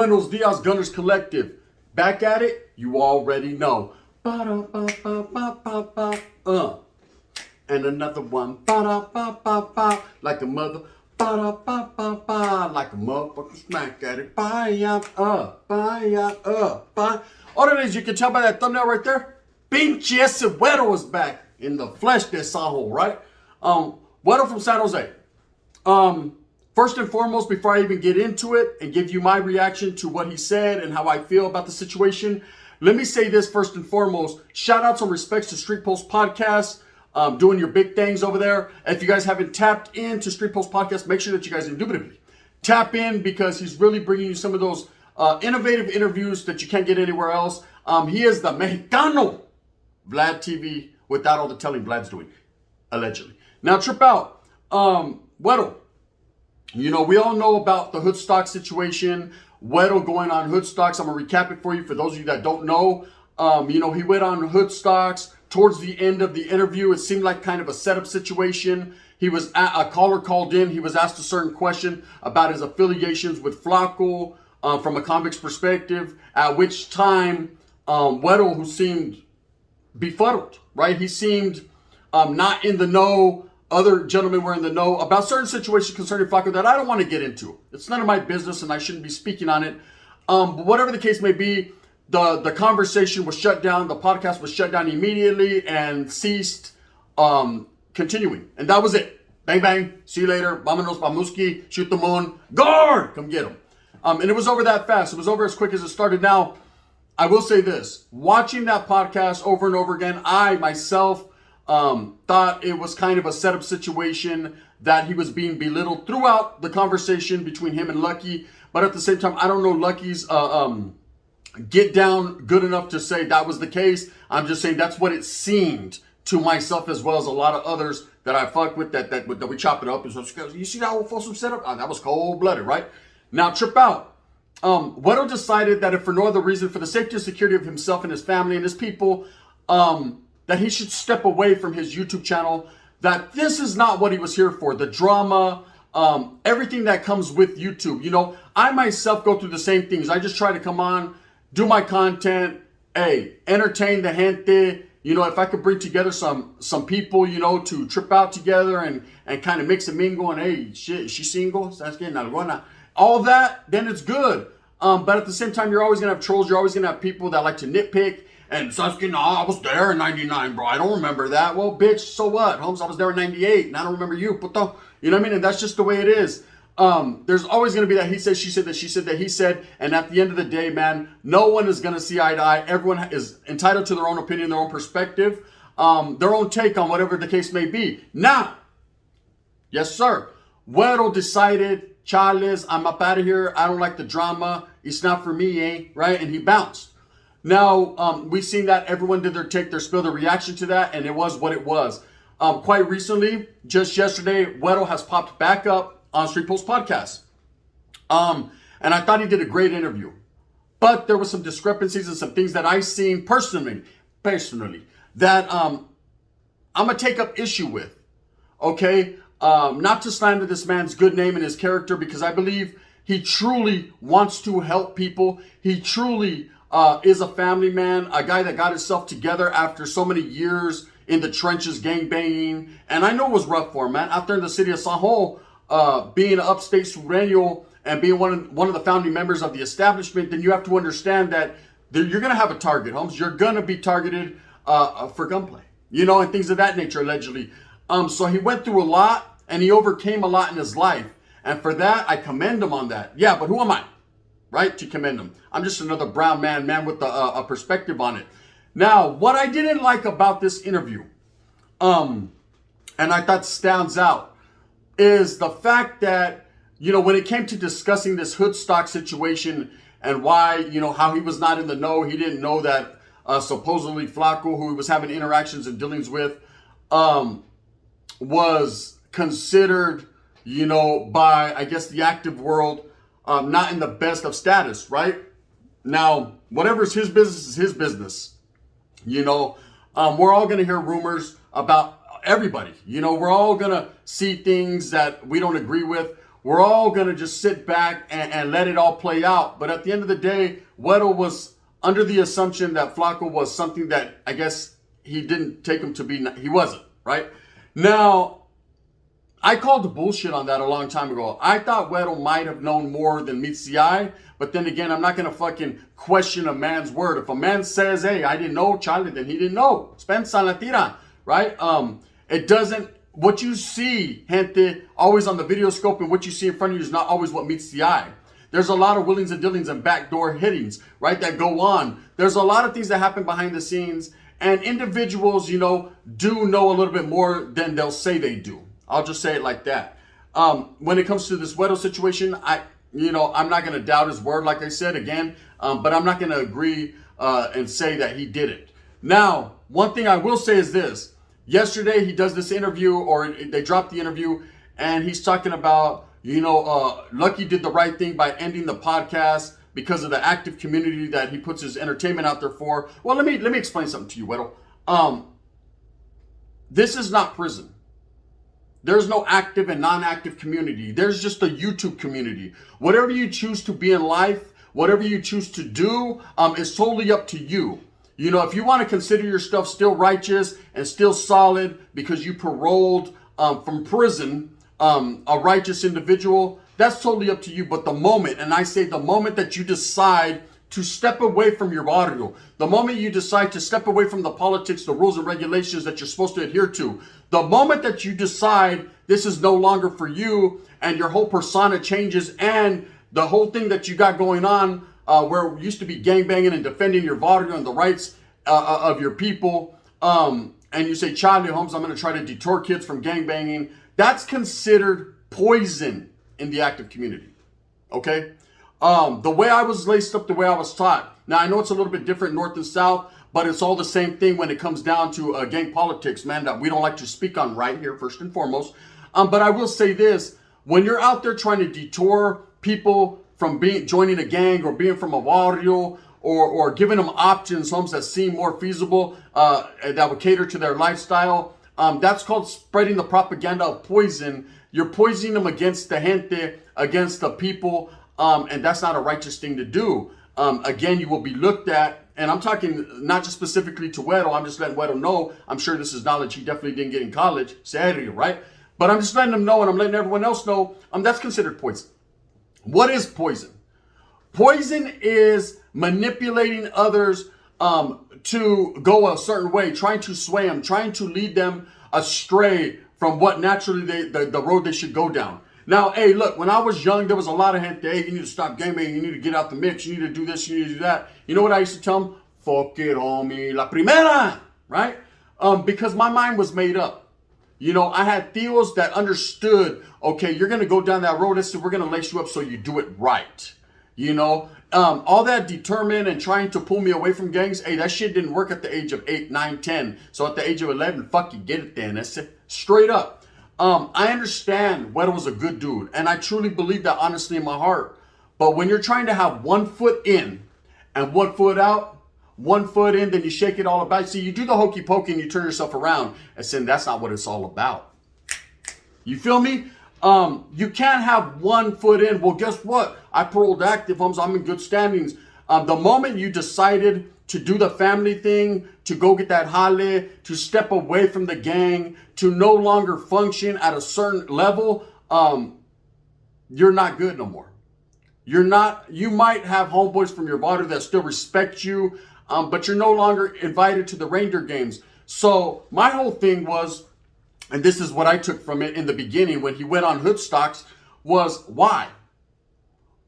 Buenos Dias, Gunners Collective. Back at it, you already know. Ba-da-ba-ba-ba-ba-ba. And another one. Ba-da-ba-ba-ba. Like a mother. Ba-da-ba-ba-ba. Like a motherfucker smack at it. Bye-ya, bye. Órale, as you can tell by that thumbnail right there, pinche ese Weddle was back in the flesh de Sajo, right? Weddle from San Jose. First and foremost, before I even get into it and give you my reaction to what he said and how I feel about the situation, let me say this first and foremost. Shout out some respects to Street Post Podcast, doing your big things over there. If you guys haven't tapped into Street Post Podcast, make sure that you guys indubitably tap in, because he's really bringing you some of those innovative interviews that you can't get anywhere else. He is the Mexicano Vlad TV without all the telling Vlad's doing, allegedly. Now, trip out. Weddle. You know, we all know about the Hoodstock situation. Weddle going on Hoodstocks. I'm going to recap it for you for those of you that don't know. You know, he went on Hoodstocks. Towards the end of the interview, it seemed like kind of a setup situation. He was a caller called in. He was asked a certain question about his affiliations with Flacco from a convict's perspective, at which time Weddle, who seemed befuddled, right? He seemed not in the know. Other gentlemen were in the know about certain situations concerning Flacco that I don't want to get into. It's none of my business and I shouldn't be speaking on it. But whatever the case may be, the conversation was shut down. The podcast was shut down immediately and ceased continuing. And that was it. Bang, bang. See you later. Vámonos, Bamuski. Shoot the moon. Guard! Come get him. And it was over that fast. It was over as quick as it started. Now, I will say this. Watching that podcast over and over again, I myself thought it was kind of a setup situation, that he was being belittled throughout the conversation between him and Lucky. But at the same time, I don't know Lucky's get down good enough to say that was the case. I'm just saying that's what it seemed to myself, as well as a lot of others that I fuck with that we chop it up. And so, you see that whole Folsom setup? That was cold-blooded, right? Now, trip out. Weddle decided that if for no other reason, for the safety and security of himself and his family and his people, that he should step away from his YouTube channel, that this is not what he was here for. The drama, everything that comes with YouTube. You know, I myself go through the same things. I just try to come on, do my content, entertain the gente. You know, if I could bring together some people, you know, to trip out together and kind of mix and mingle and, hey, shit, is she single? That's getting alguna. All that, then it's good. But at the same time, you're always going to have trolls. You're always going to have people that like to nitpick. And Sasuke, nah, I was there in 99, bro. I don't remember that. Well, bitch, so what? Holmes, I was there in 98, and I don't remember you, puto. You know what I mean? And that's just the way it is. There's always going to be that he said, she said, that she said, that he said. And at the end of the day, man, no one is going to see eye to eye. Everyone is entitled to their own opinion, their own perspective, their own take on whatever the case may be. Now, yes, sir. Weddle decided, Charles, I'm up out of here. I don't like the drama. It's not for me, eh? Right? And he bounced. Now, we've seen that everyone did their take, their spill, their reaction to that, and it was what it was. Quite recently, just yesterday, Weddle has popped back up on Street Post Podcast. And I thought he did a great interview. But there were some discrepancies and some things that I seen personally, that I'm going to take up issue with. Okay? Not to slander this man's good name and his character, because I believe he truly wants to help people. He truly is a family man, a guy that got himself together after so many years in the trenches, gang banging. And I know it was rough for him, man. Out there in the city of San Jose, being an upstate Sureño and being one of the founding members of the establishment, then you have to understand that you're going to have a target, Holmes. You're going to be targeted for gunplay, you know, and things of that nature, allegedly. So he went through a lot, and he overcame a lot in his life. And for that, I commend him on that. Yeah, but who am I? Right, to commend him. I'm just another brown man with a perspective on it. Now, what I didn't like about this interview, and I thought stands out, is the fact that, you know, when it came to discussing this Hoodstock situation and why, you know, how he was not in the know, he didn't know that supposedly Flacco, who he was having interactions and dealings with, was considered, you know, by, I guess, the active world, not in the best of status, right? Now, whatever's his business is his business. You know, we're all going to hear rumors about everybody. You know, we're all going to see things that we don't agree with. we're all going to just sit back and let it all play out. But at the end of the day, Weddle was under the assumption that Flacco was something that I guess he didn't take him to be. He wasn't, right? Now, I called the bullshit on that a long time ago. I thought Weddle might have known more than meets the eye. But then again, I'm not going to fucking question a man's word. If a man says, hey, I didn't know, Charlie, then he didn't know. Spensa la tira, right? It doesn't, what you see, gente, always on the video scope and what you see in front of you is not always what meets the eye. There's a lot of willings and dealings and backdoor hittings, right, that go on. There's a lot of things that happen behind the scenes. And individuals, you know, do know a little bit more than they'll say they do. I'll just say it like that. When it comes to this Weddle situation, I'm not going to doubt his word, like I said, again. But I'm not going to agree and say that he did it. Now, one thing I will say is this. Yesterday, he does this interview, or they dropped the interview, and he's talking about, Lucky did the right thing by ending the podcast because of the active community that he puts his entertainment out there for. Well, let me explain something to you, Weddle. This is not prison. There's no active and non-active community. There's just a YouTube community. Whatever you choose to be in life, whatever you choose to do, is totally up to you. You know, if you want to consider your stuff still righteous and still solid because you paroled from prison, a righteous individual, that's totally up to you. But the moment, and I say the moment that you decide to step away from your barrio, the moment you decide to step away from the politics, the rules and regulations that you're supposed to adhere to, the moment that you decide this is no longer for you and your whole persona changes and the whole thing that you got going on where it used to be gangbanging and defending your barrio and the rights of your people, and you say, Charlie Holmes, I'm going to try to detour kids from gangbanging, that's considered poison in the active community, okay? The way I was laced up, the way I was taught. Now, I know it's a little bit different north and south, but it's all the same thing when it comes down to gang politics, man, that we don't like to speak on right here, first and foremost. But I will say this, when you're out there trying to detour people from joining a gang or being from a barrio or giving them options, homes that seem more feasible, that would cater to their lifestyle, that's called spreading the propaganda of poison. You're poisoning them against the gente, against the people, and that's not a righteous thing to do. Again, you will be looked at, and I'm talking not just specifically to Weddle, I'm just letting Weddle know, I'm sure this is knowledge he definitely didn't get in college, serio, right? But I'm just letting him know, and I'm letting everyone else know, that's considered poison. What is poison? Poison is manipulating others to go a certain way, trying to sway them, trying to lead them astray from what naturally the road they should go down. Now, hey, look, when I was young, there was a lot of gente, hey, you need to stop gaming, you need to get out the mix, you need to do this, you need to do that. You know what I used to tell them? Fuck it, homie, la primera, right? Because my mind was made up. You know, I had tios that understood, okay, you're going to go down that road, we're going to lace you up so you do it right. You know, all that determined and trying to pull me away from gangs, hey, that shit didn't work at the age of 8, 9, 10. So at the age of 11, fuck you, get it then. That's it. Straight up. I understand Weddle was a good dude, and I truly believe that honestly in my heart. But when you're trying to have 1 foot in and 1 foot out, 1 foot in, then you shake it all about. See, you do the hokey pokey and you turn yourself around and say, that's not what it's all about. You feel me? You can't have 1 foot in. Well, guess what? I paroled active, homes. I'm in good standings. The moment you decided to do the family thing, to go get that jale, to step away from the gang, to no longer function at a certain level, you're not good no more. You're not, you might have homeboys from your barrio that still respect you, but you're no longer invited to the reindeer games. So my whole thing was, and this is what I took from it in the beginning when he went on Hood Stocks, was why?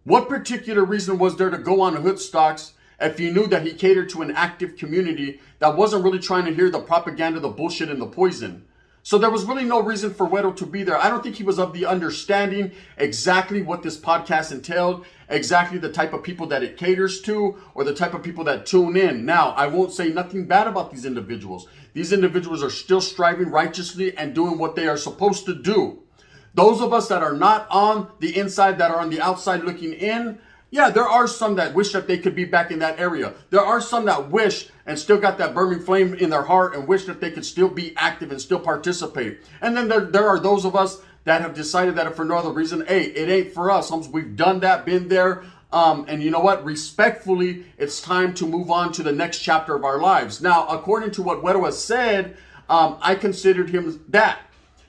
What particular reason was there to go on Hood Stocks if you knew that he catered to an active community that wasn't really trying to hear the propaganda, the bullshit, and the poison? So there was really no reason for Weddle to be there. I don't think he was of the understanding exactly what this podcast entailed, exactly the type of people that it caters to, or the type of people that tune in. Now, I won't say nothing bad about these individuals. These individuals are still striving righteously and doing what they are supposed to do. Those of us that are not on the inside, that are on the outside looking in, Yeah, there are some that wish that they could be back in that area. There are some that wish and still got that burning flame in their heart and wish that they could still be active and still participate. And then there are those of us that have decided that if for no other reason, hey, it ain't for us. We've done that, been there. And you know what? Respectfully, it's time to move on to the next chapter of our lives. Now, according to what Weddle has said, I considered him that.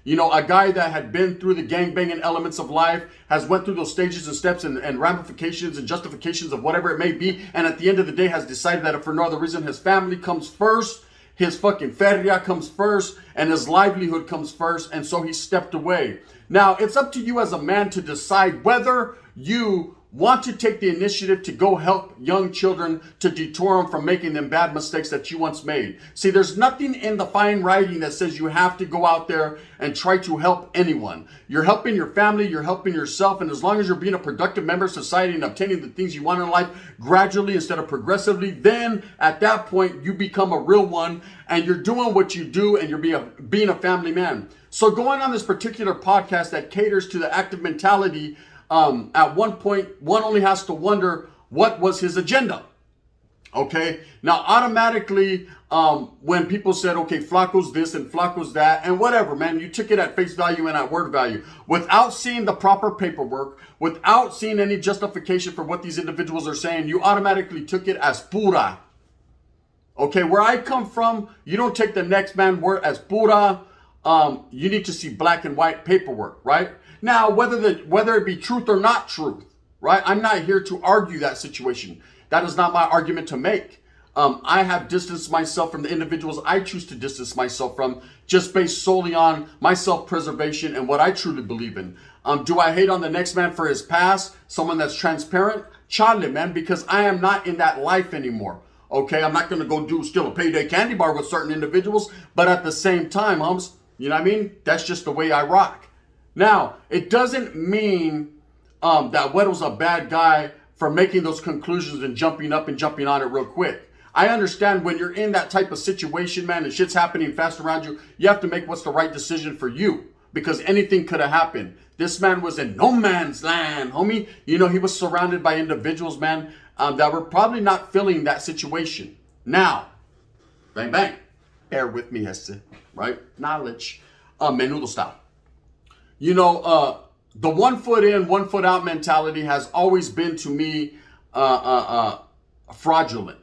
You know, a guy that had been through the gangbanging elements of life, has went through those stages and steps and ramifications and justifications of whatever it may be. And at the end of the day has decided that if for no other reason, his family comes first, his fucking feria comes first, and his livelihood comes first. And so he stepped away. Now, it's up to you as a man to decide whether you want to take the initiative to go help young children to detour them from making them bad mistakes that you once made. See, there's nothing in the fine writing that says you have to go out there and try to help anyone. You're helping your family, you're helping yourself, and as long as you're being a productive member of society and obtaining the things you want in life gradually instead of progressively, then at that point you become a real one and you're doing what you do and you're being a family man. So going on this particular podcast that caters to the active mentality, at one point, one only has to wonder what was his agenda. Okay, now automatically, when people said, okay, Flaco's this and Flaco's that and whatever, man, you took it at face value and at word value without seeing the proper paperwork, without seeing any justification for what these individuals are saying. You automatically took it as pura. Okay, where I come from, you don't take the next man word as pura. You need to see black and white paperwork, right? Now, whether it be truth or not truth, right? I'm not here to argue that situation. That is not my argument to make. I have distanced myself from the individuals I choose to distance myself from just based solely on my self-preservation and what I truly believe in. Do I hate on the next man for his past? Someone that's transparent? Chale, man, because I am not in that life anymore. Okay, I'm not going to go steal a payday candy bar with certain individuals, but at the same time, you know what I mean? That's just the way I rock. Now, it doesn't mean that Weddle's a bad guy for making those conclusions and jumping up and jumping on it real quick. I understand when you're in that type of situation, man, and shit's happening fast around you, you have to make what's the right decision for you because anything could have happened. This man was in no man's land, homie. You know, he was surrounded by individuals, man, that were probably not feeling that situation. Now, bang, bang. Bear with me, Hesse, right? Knowledge. Menudo style. You know, the 1 foot in, 1 foot out mentality has always been to me fraudulent.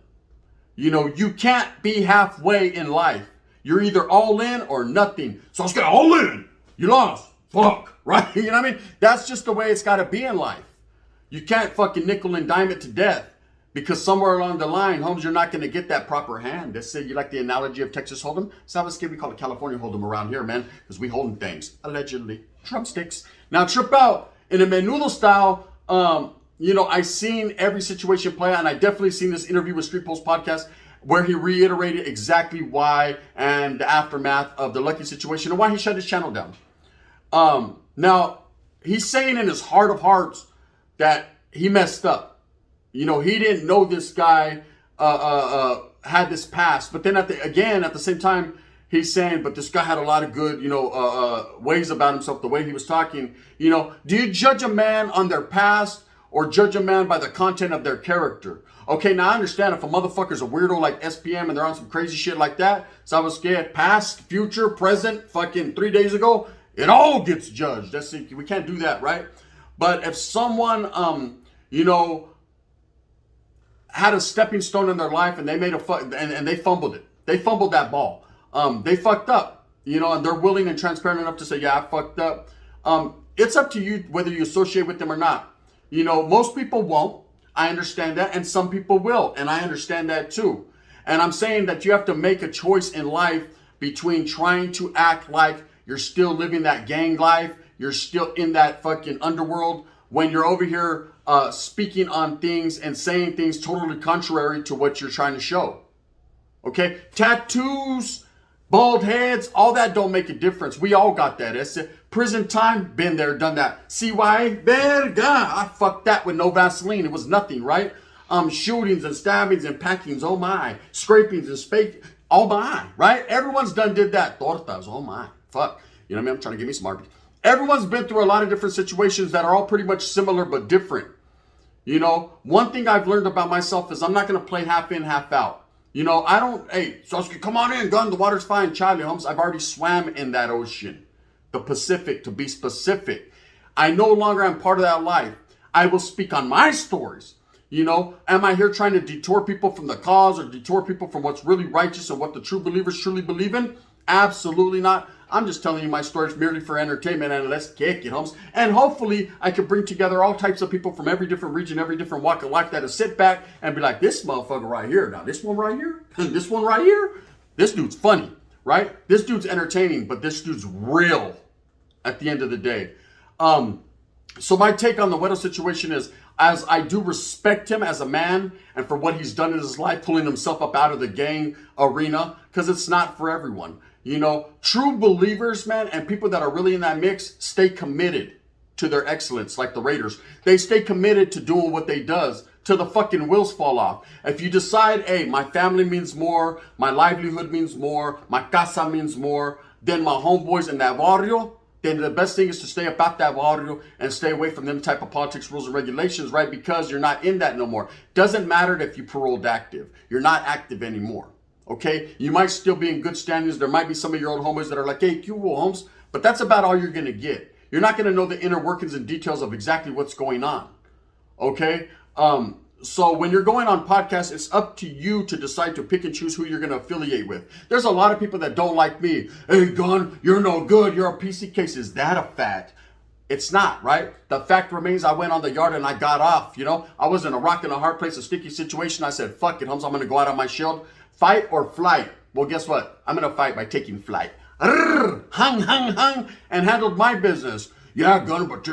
You know, you can't be halfway in life. You're either all in or nothing. So let's get all in. You lost. Fuck. Right? You know what I mean? That's just the way it's got to be in life. You can't fucking nickel and dime it to death because somewhere along the line, Holmes, you're not going to get that proper hand. Let's say you like the analogy of Texas Hold'em. Sabbath we call it California Hold'em around here, man, because we holding things. Allegedly. Drumsticks. Now, trip out. In a menudo style, you know, I seen every situation play out, and I definitely seen this interview with Street Post Podcast where he reiterated exactly why and the aftermath of the Lucky situation and why he shut his channel down. Now, he's saying in his heart of hearts that he messed up. You know, he didn't know this guy had this past. But then at the same time, he's saying, but this guy had a lot of good, you know, ways about himself, the way he was talking. You know, do you judge a man on their past or judge a man by the content of their character? Okay, now I understand if a motherfucker's a weirdo like SPM and they're on some crazy shit like that. So I was scared. Past, future, present, fucking 3 days ago, it all gets judged. We can't do that, right? But if someone, you know, had a stepping stone in their life and they made and they fumbled it. They fumbled that ball. They fucked up, you know, and they're willing and transparent enough to say, yeah, I fucked up. It's up to you whether you associate with them or not. You know, most people won't. I understand that. And some people will. And I understand that too. And I'm saying that you have to make a choice in life between trying to act like you're still living that gang life. You're still in that fucking underworld when you're over here speaking on things and saying things totally contrary to what you're trying to show. Okay? Tattoos, bald heads, all that don't make a difference. We all got that. It's prison time, been there, done that. CY, verga, I fucked that with no Vaseline. It was nothing, right? Shootings and stabbings and packings, oh my. Scrapings and spank, oh my, right? Everyone's did that. Tortas, oh my, fuck. You know what I mean? I'm trying to give me some marketing. Everyone's been through a lot of different situations that are all pretty much similar but different. You know, one thing I've learned about myself is I'm not going to play half in, half out. You know, I don't, hey, Sasuke, come on in, gun, the water's fine. Charlie Holmes, I've already swam in that ocean. The Pacific, to be specific. I no longer am part of that life. I will speak on my stories. You know, am I here trying to detour people from the cause or detour people from what's really righteous and what the true believers truly believe in? Absolutely not. I'm just telling you my stories merely for entertainment, and let's kick it, Holmes. And hopefully I can bring together all types of people from every different region, every different walk of life that'll sit back and be like, this motherfucker right here. Now this one right here, this one right here. This dude's funny, right? This dude's entertaining, but this dude's real at the end of the day. So my take on the Weddle situation is, as I do respect him as a man and for what he's done in his life, pulling himself up out of the gang arena, because it's not for everyone. You know, true believers, man, and people that are really in that mix stay committed to their excellence, like the Raiders. They stay committed to doing what they does till the fucking wheels fall off. If you decide, hey, my family means more, my livelihood means more, my casa means more than my homeboys in that barrio, then the best thing is to stay about that barrio and stay away from them type of politics, rules, and regulations, right? Because you're not in that no more. Doesn't matter if you paroled active. You're not active anymore. Okay, you might still be in good standings. There might be some of your old homies that are like, hey, you Holmes, but that's about all you're going to get. You're not going to know the inner workings and details of exactly what's going on. Okay, so when you're going on podcasts, it's up to you to decide to pick and choose who you're going to affiliate with. There's a lot of people that don't like me. Hey, Gun, you're no good. You're a PC case. Is that a fact? It's not, right? The fact remains I went on the yard and I got off, you know? I was in a rock and a hard place, a sticky situation. I said, fuck it, Holmes, I'm going to go out on my shield. Fight or flight? Well, guess what? I'm going to fight by taking flight. Hung, and handled my business. Yeah, Gunner, but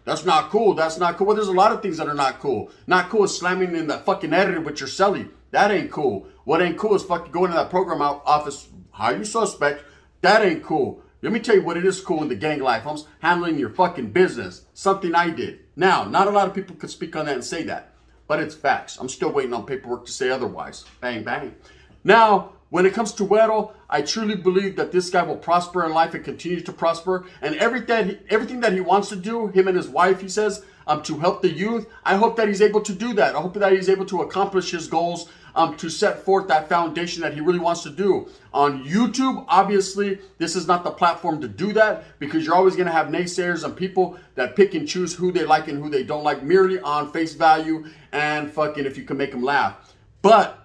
that's not cool. That's not cool. Well, there's a lot of things that are not cool. Not cool is slamming in the fucking editor with your celly. That ain't cool. What ain't cool is fucking going to that program office. How you suspect? That ain't cool. Let me tell you what it is cool in the gang life, Holmes. Handling your fucking business. Something I did. Now, not a lot of people could speak on that and say that. But it's facts. I'm still waiting on paperwork to say otherwise. Bang, bang. Now, when it comes to Weddle, I truly believe that this guy will prosper in life and continue to prosper. And everything that he wants to do, him and his wife, he says, to help the youth, I hope that he's able to do that. I hope that he's able to accomplish his goals, to set forth that foundation that he really wants to do. On YouTube, obviously, this is not the platform to do that, because you're always going to have naysayers and people that pick and choose who they like and who they don't like merely on face value and fucking if you can make them laugh. But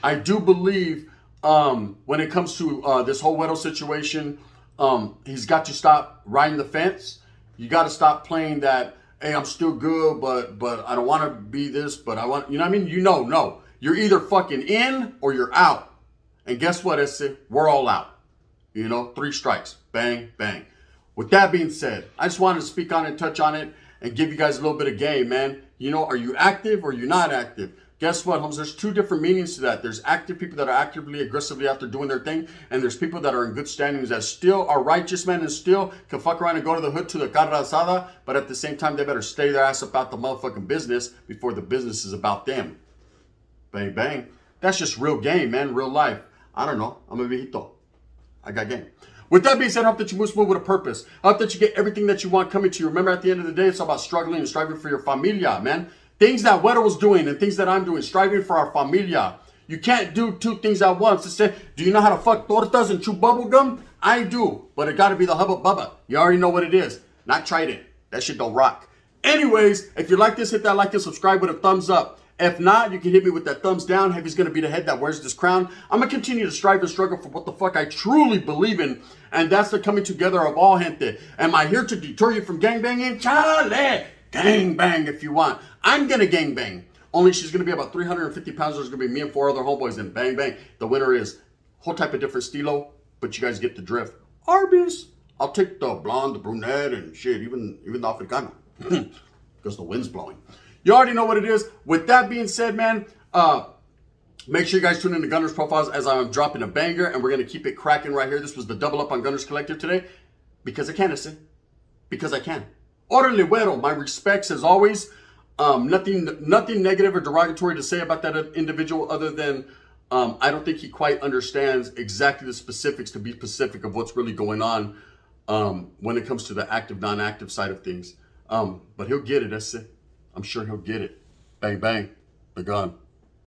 I do believe when it comes to this whole Weddle situation, he's got to stop riding the fence. You got to stop playing that, hey, I'm still good, but I don't want to be this, but I want, you know what I mean? You know, no. You're either fucking in or you're out. And guess what, Esse? We're all out. You know, 3 strikes. Bang, bang. With that being said, I just wanted to speak on it, touch on it, and give you guys a little bit of game, man. You know, are you active or are you not active? Guess what, Holmes? There's 2 different meanings to that. There's active people that are actively, aggressively out there doing their thing, and there's people that are in good standings that still are righteous, men, and still can fuck around and go to the hood to the carne asada, but at the same time, they better stay their ass about the motherfucking business before the business is about them. Bang, bang. That's just real game, man, real life. I don't know. I'm a viejito. I got game. With that being said, I hope that you move with a purpose. I hope that you get everything that you want coming to you. Remember, at the end of the day, it's all about struggling and striving for your familia, man. Things that Weddle was doing and things that I'm doing, striving for our familia. You can't do 2 things at once. To say, do you know how to fuck tortas and chew bubble gum? I do, but it got to be the hubba bubba. You already know what it is. Not tried it. That shit don't rock. Anyways, if you like this, hit that like and subscribe with a thumbs up. If not, you can hit me with that thumbs down. Heavy's going to be the head that wears this crown. I'm going to continue to strive and struggle for what the fuck I truly believe in. And that's the coming together of all gente. Am I here to deter you from gangbanging? Charlie! Gangbang if you want. I'm going to gangbang. Only she's going to be about 350 pounds. There's going to be me and 4 other homeboys. And bang, bang. The winner is whole type of different stilo. But you guys get the drift. Arby's. I'll take the blonde, the brunette, and shit. Even the Africana. Because the wind's blowing. You already know what it is. With that being said, man, make sure you guys tune in to Gunner's Profiles as I'm dropping a banger, and we're going to keep it cracking right here. This was the double up on Gunner's Collective today. Because I can, Esse. Because I can. Orderly Weddle, my respects as always. Nothing negative or derogatory to say about that individual other than I don't think he quite understands exactly the specifics to be specific of what's really going on when it comes to the active, non-active side of things. But he'll get it, Esse. I'm sure he'll get it. Bang, bang, the gun.